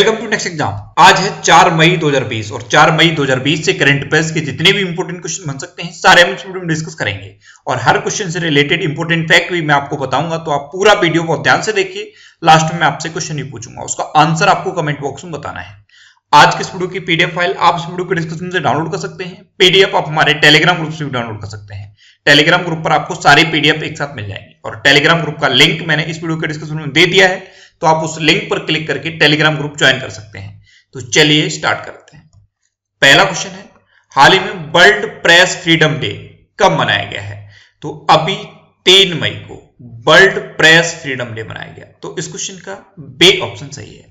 Welcome to next exam. आज है 4 मई 2020 और 4 मई 2020 से करंट अफेयर्स के जितने भी इंपोर्टेंट क्वेश्चन बन सकते हैं सारे हम इस वीडियो में डिस्कस करेंगे और हर क्वेश्चन से रिलेटेड इंपोर्टेंट फैक्ट भी मैं आपको बताऊंगा, तो आप पूरा वीडियो बहुत ध्यान से देखिए। लास्ट में मैं आपसे क्वेश्चन भी पूछूंगा, उसका आंसर आपको कमेंट बॉक्स में बताना है। आज के इस वीडियो की पीडीएफ फाइल आप इस वीडियो के डिस्क्रिप्शन से डाउनलोड कर सकते हैं। पीडीएफ आप हमारे टेलीग्राम ग्रुप से भी डाउनलोड कर सकते हैं। टेलीग्राम ग्रुप पर आपको सारी पीडीएफ एक साथ मिल जाएंगी और टेलीग्राम ग्रुप का लिंक मैंने इस वीडियो के डिस्क्रिप्शन में दे दिया है, तो आप उस लिंक पर क्लिक करके टेलीग्राम ग्रुप ज्वाइन कर सकते हैं। तो चलिए स्टार्ट करते हैं। पहला क्वेश्चन है, हाल ही में वर्ल्ड प्रेस फ्रीडम डे कब मनाया गया है? तो अभी 3 मई को वर्ल्ड प्रेस फ्रीडम डे मनाया गया। तो इस क्वेश्चन का बी ऑप्शन सही है।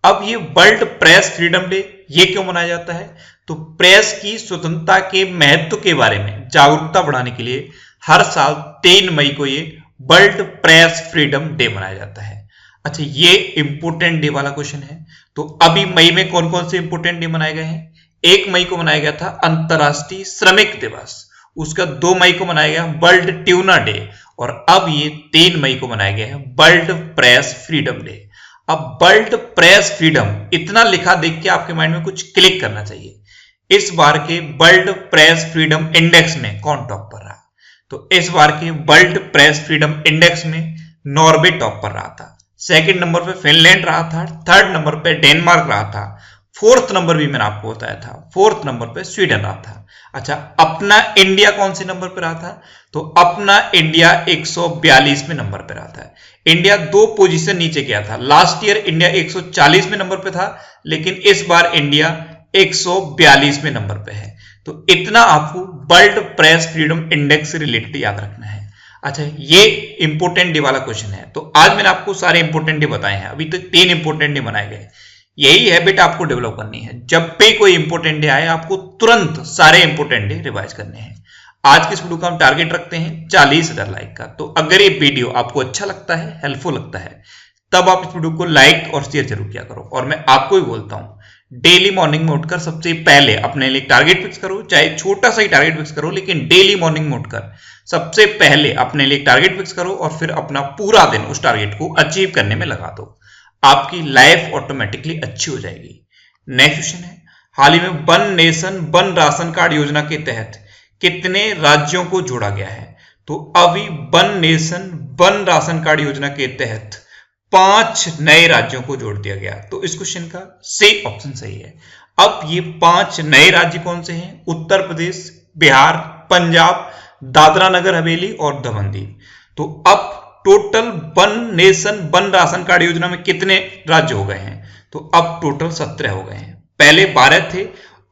अब ये वर्ल्ड प्रेस फ्रीडम डे ये क्यों मनाया जाता है? तो प्रेस की स्वतंत्रता के महत्व के बारे में जागरूकता बढ़ाने के लिए हर साल 3 मई को ये वर्ल्ड प्रेस फ्रीडम डे मनाया जाता है। अच्छा, ये इंपोर्टेंट डे वाला क्वेश्चन है। तो अभी मई में कौन कौन से इंपोर्टेंट डे मनाए गए हैं? 1 मई को मनाया गया था अंतरराष्ट्रीय श्रमिक दिवस, उसका 2 मई को मनाया गया वर्ल्ड ट्यूना डे और अब ये 3 मई को मनाया गया है वर्ल्ड प्रेस फ्रीडम डे। अब वर्ल्ड प्रेस फ्रीडम इतना लिखा देख के आपके माइंड में कुछ क्लिक करना चाहिए। इस बार के वर्ल्ड प्रेस फ्रीडम इंडेक्स में कौन टॉप पर रहा? तो इस बार के वर्ल्ड प्रेस फ्रीडम इंडेक्स में नॉर्वे टॉप पर रहा था, सेकंड नंबर पे फिनलैंड रहा था, थर्ड नंबर पे डेनमार्क रहा था, फोर्थ नंबर भी मैंने आपको बताया था, फोर्थ नंबर पे स्वीडन रहा था। अच्छा, अपना इंडिया कौन से नंबर पे रहा था? तो अपना इंडिया 142वें नंबर पे रहा था। इंडिया 2 पोजीशन नीचे गया था। लास्ट ईयर इंडिया 140वें नंबर पे था, लेकिन इस बार इंडिया 142वें नंबर पे है। तो इतना आपको वर्ल्ड प्रेस फ्रीडम इंडेक्स से रिलेटेड याद रखना है। अच्छा, ये इंपोर्टेंट डे वाला क्वेश्चन है। तो आज मैंने आपको सारे इंपोर्टेंट डे बताए हैं। अभी तक 3 इंपोर्टेंट डे बनाए गए। यही हैबिट आपको डेवलप करनी है। जब भी कोई इंपोर्टेंट डे आए आपको तुरंत सारे इंपोर्टेंट डे रिवाइज करने हैं। आज के इस वीडियो का हम टारगेट रखते हैं 40,000 लाइक का। तो अगर ये वीडियो आपको अच्छा लगता है, हेल्पफुल लगता है, तब आप इस वीडियो को लाइक और शेयर जरूर किया करो। और मैं आपको ही बोलता हूं, डेली मॉर्निंग में उठकर सबसे पहले अपने लिए टारगेट फिक्स करो, चाहे छोटा सा ही टारगेट फिक्स करो, लेकिन डेली मॉर्निंग में उठकर सबसे पहले अपने लिए टारगेट फिक्स करो और फिर अपना पूरा दिन उस टारगेट को अचीव करने में लगा दो। आपकी लाइफ ऑटोमेटिकली अच्छी हो जाएगी। नेक्स्ट क्वेश्चन है, हाल ही में one nation one ration card योजना के तहत कितने राज्यों को जोड़ा गया है? तो अभी one nation one ration card योजना के तहत 5 नए राज्यों को जोड़ दिया गया। तो इस क्वेश्चन का सी ऑप्शन सही है। अब ये 5 नए राज्य कौन से हैं? उत्तर प्रदेश, बिहार, पंजाब, दादरा नगर हवेली और दमन दीव। तो अब total one nation one ration card योजना में कितने राज्य हो गए हैं? तो अब टोटल 17 हो गए हैं। पहले 12 थे,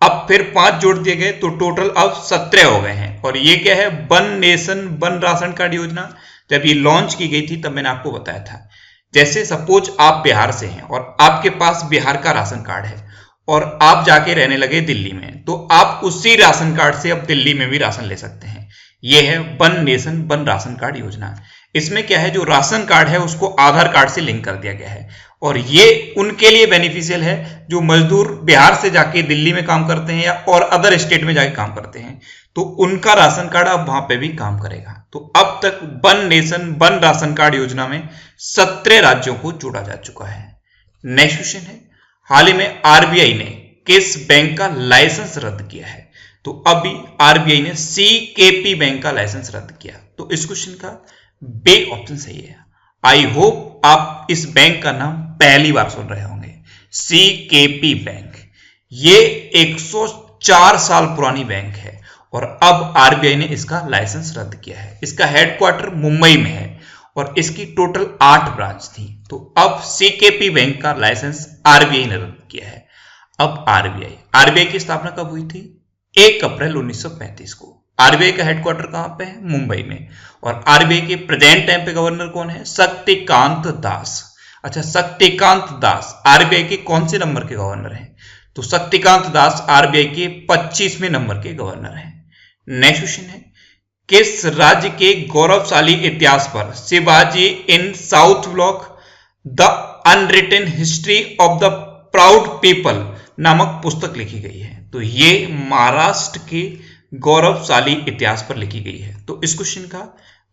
अब फिर 5 जोड़ दिए गए, तो टोटल अब 17 हो गए हैं। और ये क्या है? One nation one ration card योजना जब ये लॉन्च की गई थी तब मैंने आपको बताया था। जैसे सपोज आप बिहार से हैं और आपके पास बिहार का राशन कार्ड है और आप जाके रहने लगे दिल्ली में, तो आप उसी राशन कार्ड से अब दिल्ली में भी राशन ले सकते हैं। यह है one nation one ration card योजना। इसमें क्या है, जो राशन कार्ड है उसको आधार कार्ड से लिंक कर दिया गया है और ये उनके लिए बेनिफिशियल है जो मजदूर बिहार से जाके दिल्ली में काम करते हैं या और अदर स्टेट में जाके काम करते हैं, तो उनका राशन कार्ड अब वहां पे भी काम करेगा। तो अब तक one nation one ration card योजना में 17 राज्यों को जोड़ा जा चुका है। नेक्स्ट क्वेश्चन है, हाल ही में आरबीआई ने किस बैंक का लाइसेंस रद्द किया है? तो अभी आरबीआई ने सीकेपी बैंक का लाइसेंस रद्द किया। तो इस क्वेश्चन का बी ऑप्शन सही है। आई होप आप इस बैंक का नाम पहली बार सुन रहे होंगे, सीकेपी बैंक। ये 104 साल पुरानी बैंक है और अब आरबीआई ने इसका लाइसेंस रद्द किया है। इसका हेडक्वार्टर मुंबई में है और इसकी टोटल 8 ब्रांच थी। तो अब सीकेपी बैंक का लाइसेंस आरबीआई ने रद्द किया है। अब आरबीआई की स्थापना कब हुई थी? 1 अप्रैल 1935 को। आरबीआई का हेडक्वार्टर कहां पे है? मुंबई में। और आरबीआई के प्रेजेंट टाइम पे गवर्नर कौन है? शक्तिकांत दास। अच्छा, शक्तिकांत दास आरबीआई के कौन से नंबर के गवर्नर हैं? तो शक्तिकांत दास आरबीआई के 25वें नंबर के गवर्नर हैं। नेक्स्ट क्वेश्चन है, किस राज्य के गौरवशाली इतिहास पर Shivaji in South Block the unwritten history of the proud people नामक पुस्तक लिखी गई है? तो ये महाराष्ट्र के गौरवशाली इतिहास पर लिखी गई है। तो इस क्वेश्चन का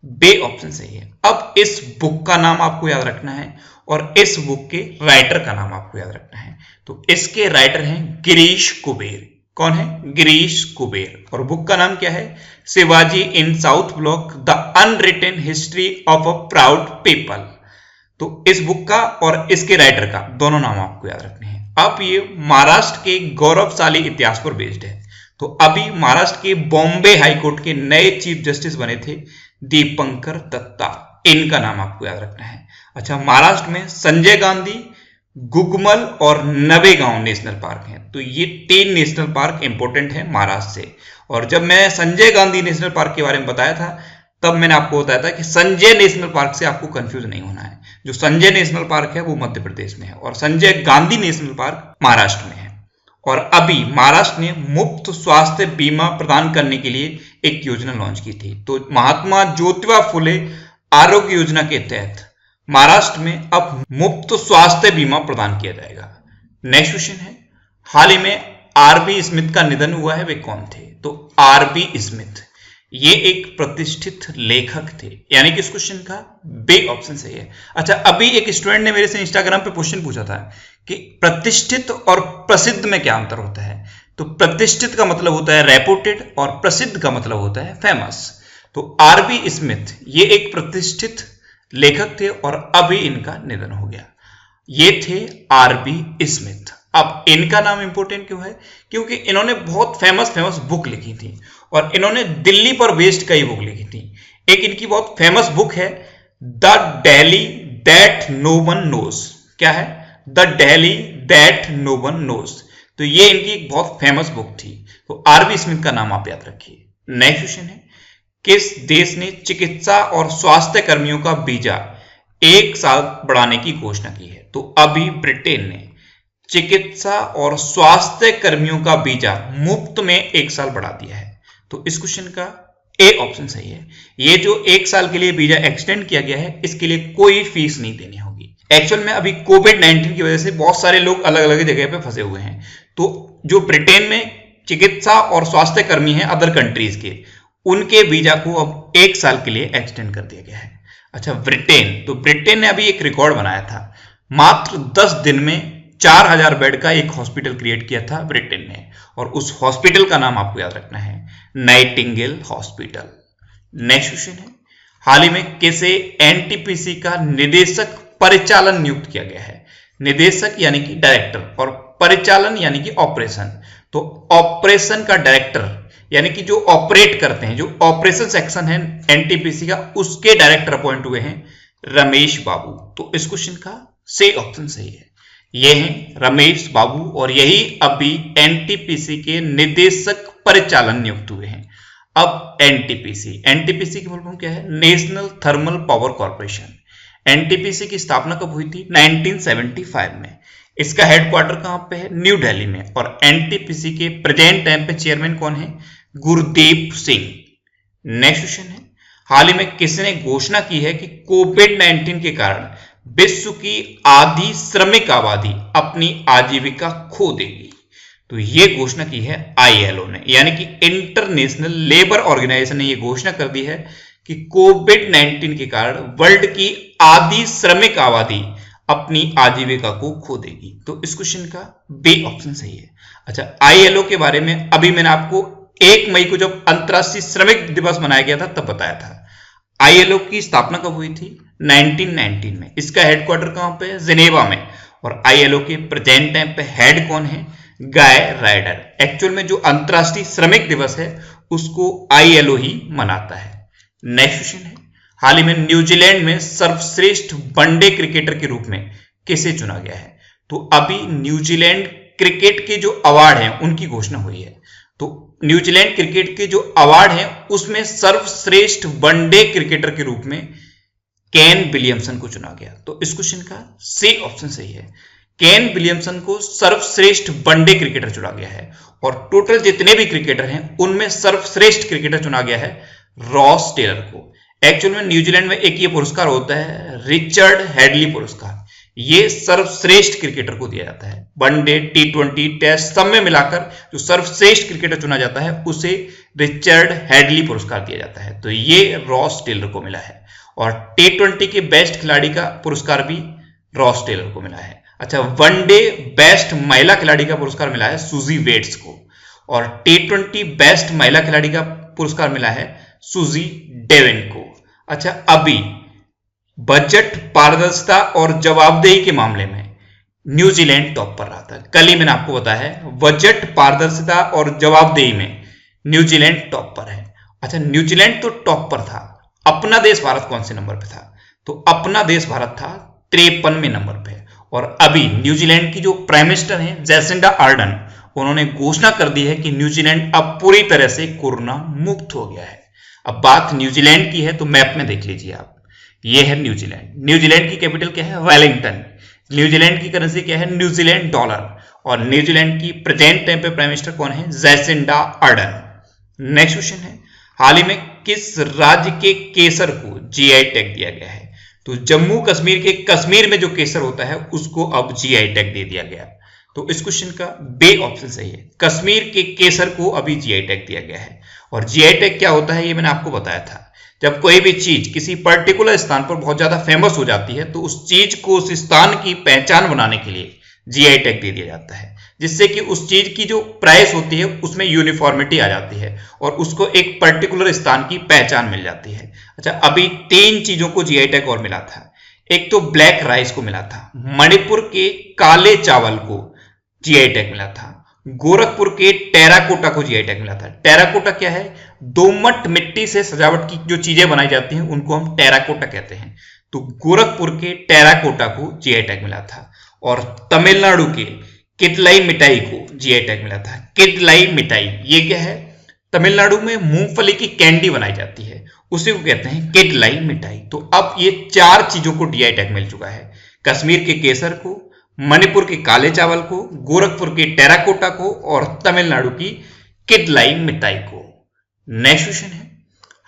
बी ऑप्शन सही है। अब इस बुक का नाम आपको याद रखना है और इस बुक के राइटर का नाम आपको याद रखना है। तो इसके राइटर हैं गिरीश कुबेर। कौन है? गिरीश कुबेर। और बुक का नाम क्या है? Shivaji in South Block, the unwritten history of a proud people. तो इस बुक का और इसके राइटर का दोनों नाम आपको याद रखने हैं। अब ये महाराष्ट्र के गौरवशाली इतिहास पर बेस्ड है। तो अभी महाराष्ट्र के बॉम्बे हाईकोर्ट के नए चीफ जस्टिस बने थे दीपंकर दत्ता। इनका नाम आपको याद रखना है। अच्छा, महाराष्ट्र में संजय गांधी, गुगमल और नवेगांव नेशनल पार्क हैं। तो ये 3 नेशनल पार्क इंपॉर्टेंट है महाराष्ट्र से। और जब मैं संजय गांधी नेशनल पार्क के बारे में बताया था तब मैंने आपको बताया था कि संजय नेशनल पार्क से आपको कंफ्यूज नहीं होना है। जो संजय नेशनल पार्क है वो मध्य प्रदेश में है और संजय गांधी नेशनल पार्क महाराष्ट्र में है। और अभी महाराष्ट्र ने मुफ्त स्वास्थ्य बीमा प्रदान करने के लिए एक योजना लॉन्च की थी। तो महात्मा ज्योतिबा फुले आरोग्य योजना के तहत महाराष्ट्र में अब मुफ्त स्वास्थ्य बीमा प्रदान किया जाएगा। नेक्स्ट क्वेश्चन है, हाल ही में आरबी स्मिथ का निधन हुआ है, वे कौन थे? तो आरबी स्मिथ ये एक प्रतिष्ठित लेखक थे, यानी कि इस क्वेश्चन का बी ऑप्शन सही है। अच्छा, अभी एक स्टूडेंट ने मेरे से इंस्टाग्राम पे क्वेश्चन पूछा था कि प्रतिष्ठित और प्रसिद्ध में क्या अंतर होता है। तो प्रतिष्ठित का मतलब होता है रेपुटेड और प्रसिद्ध का मतलब होता है फेमस। तो आरबी स्मिथ ये एक प्रतिष्ठित लेखक थे और अभी इनका निधन हो गया। ये थे आरबी स्मिथ। अब इनका नाम इंपॉर्टेंट क्यों है? क्योंकि इन्होंने बहुत फेमस बुक लिखी थी और इन्होंने दिल्ली पर बेस्ड कई बुक लिखी थी। एक इनकी बहुत फेमस बुक है the Delhi that no one knows. क्या है? The Delhi that no one knows. तो ये इनकी एक बहुत फेमस बुक थी। तो आरबी स्मिथ का नाम आप याद रखिए। नेक्स्ट क्वेश्चन है, किस देश ने चिकित्सा और स्वास्थ्य कर्मियों का वीजा 1 साल बढ़ाने की घोषणा की है? तो अभी ब्रिटेन ने चिकित्सा और स्वास्थ्य कर्मियों का वीजा मुफ्त में 1 साल बढ़ा दिया है। तो इस क्वेश्चन का ए ऑप्शन सही है। ये जो 1 साल के लिए वीजा एक्सटेंड किया गया है इसके लिए कोई फीस नहीं देनी होगी। एक्चुअल में अभी कोविड-19 की वजह से बहुत सारे लोग अलग अलग जगह पे फंसे हुए हैं। तो जो ब्रिटेन में चिकित्सा और स्वास्थ्य कर्मी हैं अदर कंट्रीज के, उनके वीजा को अब 1 साल के लिए एक्सटेंड कर दिया गया है। अच्छा, ब्रिटेन, तो ब्रिटेन ने अभी एक रिकॉर्ड बनाया था। मात्र 10 दिन में 4000 बेड का एक हॉस्पिटल क्रिएट किया था ब्रिटेन ने, और उस हॉस्पिटल का नाम आपको याद रखना है नाइटिंगेल हॉस्पिटल। नेक्स्ट क्वेश्चन है, हाल ही में किसे एनटीपीसी का निदेशक परिचालन नियुक्त किया गया है? निदेशक यानी कि डायरेक्टर और परिचालन यानी कि ऑपरेशन। तो ऑपरेशन का डायरेक्टर यानी कि जो ऑपरेट करते हैं, जो ऑपरेशन सेक्शन है एनटीपीसी का, उसके डायरेक्टर अपॉइंट हुए हैं रमेश बाबू। तो इस क्वेश्चन का सी ऑप्शन सही है। ये हैं रमेश बाबू और यही अभी एनटीपीसी के निदेशक परिचालन नियुक्त हुए हैं। अब एनटीपीसी की फुल फॉर्म क्या है? National thermal power corporation. NTPC की स्थापना कब हुई थी? 1975 में। इसका हेडक्वार्टर कहां पे है? न्यू दिल्ली में। और एनटीपीसी के प्रेजेंट टाइम पे चेयरमैन कौन है? गुरदीप सिंह। नेक्स्ट क्वेश्चन है, हाल ही में किसने घोषणा की है कि कोविड-19 के कारण विश्व की आधी श्रमिक आबादी अपनी आजीविका खो देगी? तो यह घोषणा की है आईएलओ ने, यानी कि इंटरनेशनल लेबर ऑर्गेनाइजेशन ने यह घोषणा कर दी है कि कोविड-19 के कारण वर्ल्ड की आधी श्रमिक आबादी अपनी आजीविका को खो देगी। तो इस क्वेश्चन का बी ऑप्शन सही है। अच्छा, आईएलओ के बारे में अभी मैंने आपको 1 मई को जब अंतरराष्ट्रीय श्रमिक दिवस मनाया गया था तब बताया था। आईएलओ की स्थापना कब हुई थी? 1919 में। इसका हेडक्वार्टर कहां पे है? जिनेवा में। और आईएलओ के प्रेजेंट टाइम पे हेड कौन है? गाय राइडर। एक्चुअल में जो अंतरराष्ट्रीय श्रमिक दिवस है उसको आईएलओ ही मनाता है। नेक्स्ट क्वेश्चन है, हाल ही में न्यूजीलैंड में सर्वश्रेष्ठ वनडे क्रिकेटर के रूप में किसे चुना गया है? तो अभी न्यूजीलैंड क्रिकेट के जो अवार्ड हैं उनकी घोषणा हुई है। तो न्यूजीलैंड क्रिकेट के जो अवार्ड हैं उसमें सर्वश्रेष्ठ वनडे क्रिकेटर के रूप में केन विलियमसन को चुना गया। तो इस क्वेश्चन का सी ऑप्शन सही है। केन विलियमसन को सर्वश्रेष्ठ वनडे क्रिकेटर चुना गया है और टोटल जितने भी क्रिकेटर हैं उनमें सर्वश्रेष्ठ क्रिकेटर चुना गया है रॉस टेलर को। एक्चुअल में न्यूजीलैंड में एक ये पुरस्कार होता है रिचर्ड हेडली पुरस्कार। ये सर्वश्रेष्ठ क्रिकेटर को दिया जाता है। वनडे, टी20, टेस्ट सब में मिलाकर जो सर्वश्रेष्ठ क्रिकेटर चुना जाता है उसे रिचर्ड हेडली पुरस्कार दिया जाता है। तो ये रॉस टेलर को मिला है। और टी20 के बेस्ट खिलाड़ी का पुरस्कार भी रॉस टेलर को मिला है। अच्छा, वनडे बेस्ट महिला खिलाड़ी का पुरस्कार मिला है सूजी वेट्स को, और T20 बेस्ट महिला खिलाड़ी का पुरस्कार मिला है सूजी डेविन को। अच्छा, अभी बजट पारदर्शिता और जवाबदेही के मामले में न्यूजीलैंड टॉप पर रहा था। कल ही मैंने आपको बताया है बजट पारदर्शिता और जवाबदेही में न्यूजीलैंड टॉप पर है। अच्छा, न्यूजीलैंड तो टॉप पर था, अपना देश भारत कौन से नंबर पे था? तो अपना देश भारत था 53वें नंबर पे। और अभी न्यूजीलैंड की जो प्राइम मिनिस्टर हैं जैसिंडा आर्डन, उन्होंने घोषणा कर दी है कि न्यूजीलैंड अब पूरी तरह से कोरोना मुक्त हो गया है। अब बात न्यूजीलैंड की है तो मैप में देख लीजिए आप, ये है न्यूजीलैंड। न्यूजीलैंड की कैपिटल क्या है? वेलिंगटन। न्यूजीलैंड की करेंसी क्या है? New Zealand dollar. और न्यूजीलैंड की प्रेजेंट टाइम पे प्राइम मिनिस्टर कौन है? Jacinda Ardern. नेक्स्ट क्वेश्चन है, हाल ही में किस राज्य के केसर को जीआई टैग दिया गया है? तो जम्मू कश्मीर के कश्मीर में जो केसर होता है उसको अब जीआई टैग दे दिया गया। तो इस क्वेश्चन का बे ऑप्शन सही है। कश्मीर के केसर को अभी जीआई टैग दिया गया है। और जीआई टैग क्या होता है ये मैंने आपको बताया था। जब कोई भी चीज किसी पर्टिकुलर स्थान पर बहुत ज्यादा फेमस हो जाती है तो उस चीज को उस स्थान की पहचान बनाने के लिए जीआई टैग दे दिया जाता है, जिससे कि उस चीज की जो प्राइस होती है उसमें यूनिफॉर्मिटी आ जाती है और उसको एक पर्टिकुलर स्थान की पहचान मिल जाती है। अच्छा, अभी 3 चीजों को जीआई टैग और मिला था। एक तो ब्लैक राइस को मिला था, मणिपुर के काले चावल को जीआई टैग मिला था, गोरखपुर के टेराकोटा को जीआई टैग मिला था। टेराकोटा क्या है? दोमट मिट्टी से सजावट की जो चीजें बनाई जाती हैं उनको हम टेराकोटा कहते हैं। तो गोरखपुर के टेराकोटा को जीआई टैग मिला था। और तमिलनाडु के किडलाई मिठाई को जीआई टैग मिला था। किडलाई मिठाई ये क्या है? तमिलनाडु में मूंगफली की कैंडी बनाई जाती है, उसी को कहते हैं किडलाई मिठाई। तो अब ये 4 चीजों को जीआई टैग मिल चुका है, कश्मीर के केसर को, मणिपुर के काले चावल को, गोरखपुर के टेराकोटा को और तमिलनाडु की किडलाई मिठाई को। नेक्स्ट क्वेश्चन है,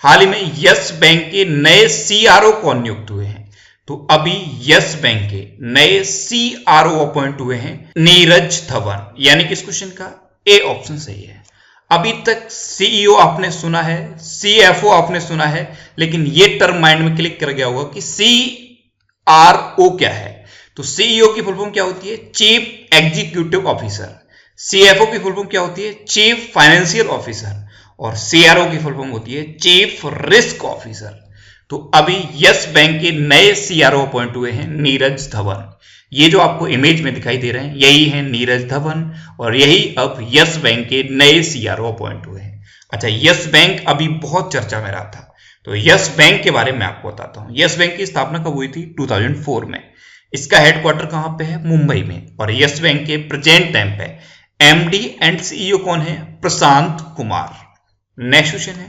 हाल ही में यस बैंक के नए सीआरओ कौन नियुक्त हुए हैं? तो अभी यस बैंक के नए सीआरओ अपॉइंट हुए हैं नीरज धवन, यानी कि इस क्वेश्चन का ए ऑप्शन सही है। अभी तक सीईओ आपने सुना है, सीएफओ आपने सुना है, लेकिन ये टर्म माइंड में क्लिक कर गया होगा कि सीआरओ क्या है। तो सीईओ की फुल फॉर्म क्या होती है? Chief executive officer. सीएफओ की फुल फॉर्म क्या होती है? Chief financial officer. और सीआरओ की फुल फॉर्म होती है चीफ रिस्क ऑफिसर। तो अभी यस बैंक के नए सीआरओ अपॉइंट हुए हैं नीरज धवन। ये जो आपको इमेज में दिखाई दे रहे हैं यही है नीरज धवन, और यही अब यस बैंक के नए सीआरओ अपॉइंट हुए हैं। अच्छा, यस बैंक अभी बहुत चर्चा में रहा था, तो यस बैंक के बारे में आपको बताता हूं। यस बैंक की स्थापना कब हुई थी? 2004 में। इसका हेडक्वार्टर कहां पे है? मुंबई में। और यस बैंक के प्रेजेंट टाइम पे एमडी एंड सीईओ कौन है? प्रशांत कुमार। नेक्स्ट क्वेश्चन है,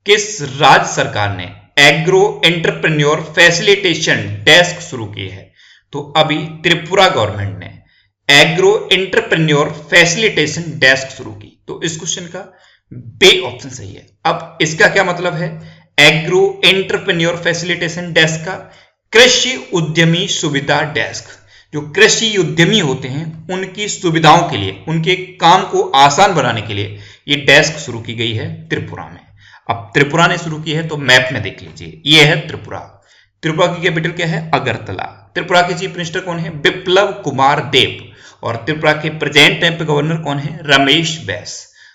किस राज्य सरकार ने एग्रो एंटरप्रेन्योर फैसिलिटेशन डेस्क शुरू की है? तो अभी त्रिपुरा गवर्नमेंट ने एग्रो एंटरप्रेन्योर फैसिलिटेशन डेस्क शुरू की। तो इस क्वेश्चन का बे ऑप्शन सही है। अब इसका क्या मतलब है? एग्रो एंटरप्रेन्योर फैसिलिटेशन डेस्क का कृषि उद्यमी सुविधा डेस्क। जो कृषि उद्यमी होते हैं उनकी सुविधाओं के लिए, उनके काम को आसान बनाने के लिए ये डेस्क शुरू की गई है त्रिपुरा में। अब त्रिपुरा ने शुरू की है तो मैप में देख लीजिए, ये है त्रिपुरा। त्रिपुरा की कैपिटल क्या है? अगरतला। त्रिपुरा के चीफ मिनिस्टर कौन है? बिप्लब कुमार देब। और त्रिपुरा के प्रेजेंट टाइम पे गवर्नर कौन है? रमेश बैस।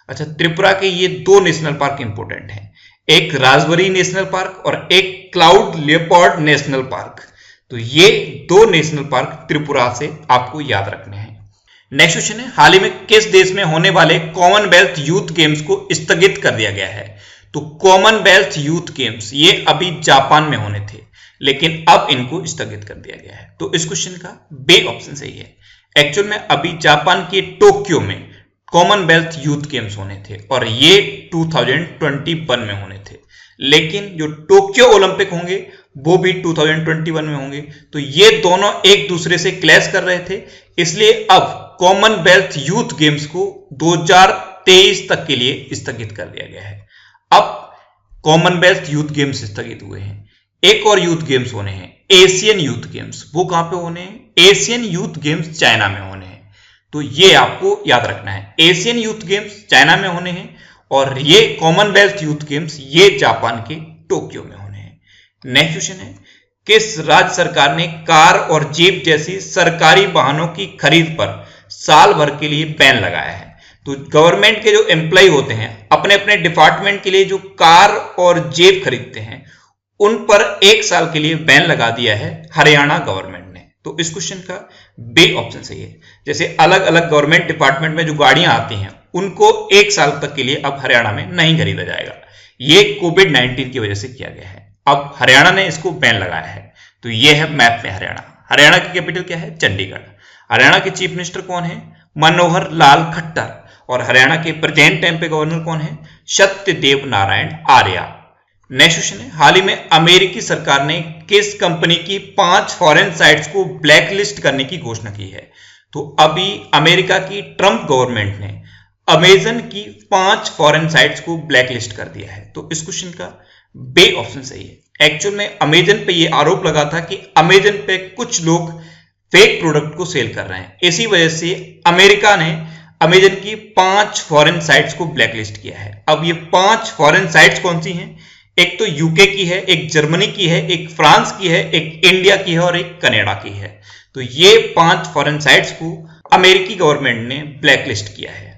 अच्छा, त्रिपुरा के ये 2 नेशनल पार्क इंपोर्टेंट हैं, एक राजबरी नेशनल पार्क और एक क्लाउड लेपर्ड नेशनल पार्क। तो ये 2 नेशनल पार्क त्रिपुरा से आपको याद रखने हैं। नेक्स्ट क्वेश्चन है, हाल ही में किस देश में होने वाले कॉमनवेल्थ यूथ गेम्स को स्थगित कर दिया गया है? तो कॉमनवेल्थ यूथ गेम्स ये अभी जापान में होने थे, लेकिन अब इनको स्थगित कर दिया गया है। तो इस क्वेश्चन का बे ऑप्शन सही है। एक्चुअल में अभी जापान के टोक्यो में कॉमनवेल्थ यूथ गेम्स होने थे और ये 2021 में होने थे, लेकिन जो टोक्यो ओलंपिक होंगे वो भी 2021 में होंगे। तो ये दोनों एक दूसरे से क्लैश कर रहे थे, इसलिए अब कॉमनवेल्थ यूथ गेम्स को 2023 तक के लिए स्थगित कर दिया गया है। अब कॉमनवेल्थ यूथ गेम्स स्थगित हुए हैं, एक और यूथ गेम्स होने हैं, एशियन यूथ गेम्स। वो कहां पे होने हैं? एशियन यूथ गेम्स चाइना में होने हैं। तो ये आपको याद रखना है, एशियन यूथ गेम्स चाइना में होने हैं और ये कॉमनवेल्थ यूथ गेम्स ये जापान के टोक्यो में होने हैं। नेक्स्ट क्वेश्चन है, किस राज्य सरकार ने कार और जीप जैसी सरकारी वाहनों की खरीद पर साल भर के लिए बैन लगाया है? तो गवर्नमेंट के जो एम्प्लॉय होते हैं अपने अपने डिपार्टमेंट के लिए जो कार और जीप खरीदते हैं उन पर 1 साल के लिए बैन लगा दिया है हरियाणा गवर्नमेंट ने। तो इस क्वेश्चन का बी ऑप्शन सही है। जैसे अलग अलग गवर्नमेंट डिपार्टमेंट में जो गाड़ियां आती हैं उनको 1 साल तक के लिए अब हरियाणा में नहीं खरीदा जाएगा। ये कोविड-19 की वजह से किया गया है। अब हरियाणा ने इसको बैन लगाया है। तो ये है मैप में हरियाणा। हरियाणा की कैपिटल क्या है? चंडीगढ़। हरियाणा के चीफ मिनिस्टर कौन है? मनोहर लाल खट्टर। और हरियाणा के प्रेजेंट टाइम पे गवर्नर कौन है? सत्यदेव नारायण आर्य। नेक्स्ट क्वेश्चन है, हाल ही में अमेरिकी सरकार ने किस कंपनी की 5 फॉरेन साइट्स को ब्लैकलिस्ट करने की घोषणा की है? तो अभी अमेरिका की ट्रंप गवर्नमेंट ने अमेजन की 5 फॉरेन साइट्स को ब्लैकलिस्ट कर दिया है। तो इस क्वेश्चन का बी ऑप्शन सही है। एक्चुअल में अमेजन पे ये आरोप लगा था कि अमेजन पे कुछ लोग फेक प्रोडक्ट को सेल कर रहे हैं। इसी वजह से अमेरिका ने अमेजन की 5 फॉरेन साइट्स को ब्लैकलिस्ट किया है। अब ये 5 फॉरेन साइट्स कौन सी हैं? एक तो यूके की है, एक जर्मनी की है, एक फ्रांस की है, एक इंडिया की है और एक कनाडा की है। तो ये 5 फॉरेन साइट्स को अमेरिकी गवर्नमेंट ने ब्लैकलिस्ट किया है।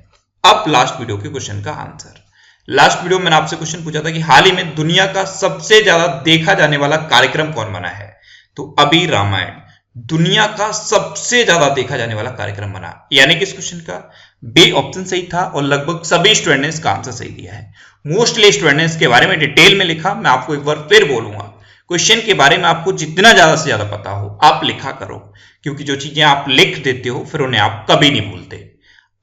अब लास्ट वीडियो के क्वेश्चन का आंसर। लास्ट वीडियो में मैंने आपसे क्वेश्चन पूछा था कि हाल ही में दुनिया का सबसे ज्यादा देखा जाने वाला कार्यक्रम कौन बना है? तो अभी रामायण दुनिया का सबसे ज्यादा देखा जाने वाला कार्यक्रम बना, यानी कि इस क्वेश्चन का बी ऑप्शन सही था और लगभग सभी स्टूडेंट ने इसका आंसर सही दिया है। मोस्टली स्टूडेंट ने इसके बारे में डिटेल में लिखा। मैं आपको एक बार फिर बोलूंगा, क्वेश्चन के बारे में आपको जितना ज्यादा से ज्यादा पता हो आप लिखा करो, क्योंकि जो चीजें आप लिख देते हो फिर उन्हें आप कभी नहीं भूलते।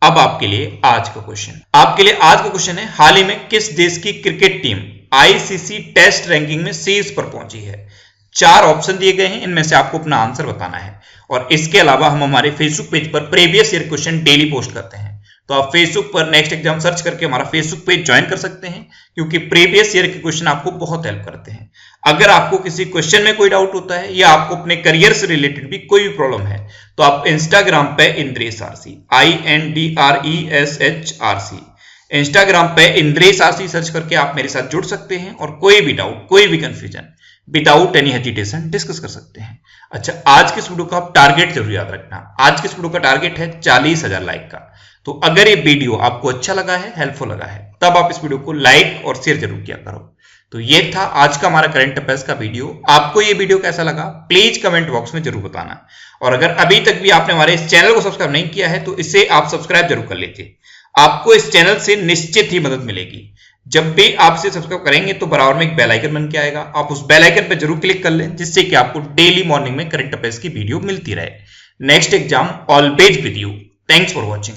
अब आपके लिए आज का क्वेश्चन, आपके लिए आज का क्वेश्चन है, हाल ही में किस देश की cricket team ICC test ranking में शीर्ष पर पहुंची है? 4 ऑप्शन दिए गए हैं, इनमें से आपको अपना आंसर बताना है। और इसके अलावा हम हमारे फेसबुक पेज पर previous year question daily post करते हैं, तो आप फेसबुक पर नेक्स्ट एग्जाम सर्च करके हमारा फेसबुक पेज ज्वाइन कर सकते हैं, क्योंकि प्रीवियस ईयर के क्वेश्चन आपको बहुत हेल्प करते हैं। अगर आपको किसी क्वेश्चन में कोई डाउट होता है या आपको अपने करियर से रिलेटेड भी कोई भी प्रॉब्लम है तो आप इंस्टाग्राम पे इंद्रेश आरसी INDRESH इंस्टाग्राम पे इंद्रेश आरसी सर्च करके आप मेरे साथ जुड़ सकते हैं और कोई भी डाउट, कोई भी confusion without any hesitation discuss कर सकते हैं। अच्छा, आज के इस वीडियो का आप टारगेट जरूर याद रखना। आज के इस वीडियो का टारगेट है 40,000 लाइक का। तो अगर ये वीडियो आपको अच्छा लगा है, हेल्पफुल लगा है, तब आप इस वीडियो को लाइक और शेयर जरूर किया करो। तो ये था आज का हमारा करंट अफेयर्स का वीडियो। आपको ये वीडियो कैसा लगा प्लीज कमेंट बॉक्स में जरूर बताना। और अगर अभी तक भी आपने हमारे इस चैनल को सब्सक्राइब नहीं किया है तो इसे आप सब्सक्राइब जरूर कर लीजिए। आपको इस चैनल से निश्चित ही मदद मिलेगी। जब भी आप इसे सब्सक्राइब करेंगे तो बराबर में एक बेल आइकन बन के आएगा, आप उस बेल आइकन पर जरूर क्लिक कर लें, जिससे कि आपको डेली मॉर्निंग में करंट अफेयर्स की वीडियो मिलती रहे। Next exam always with you. Thanks for watching.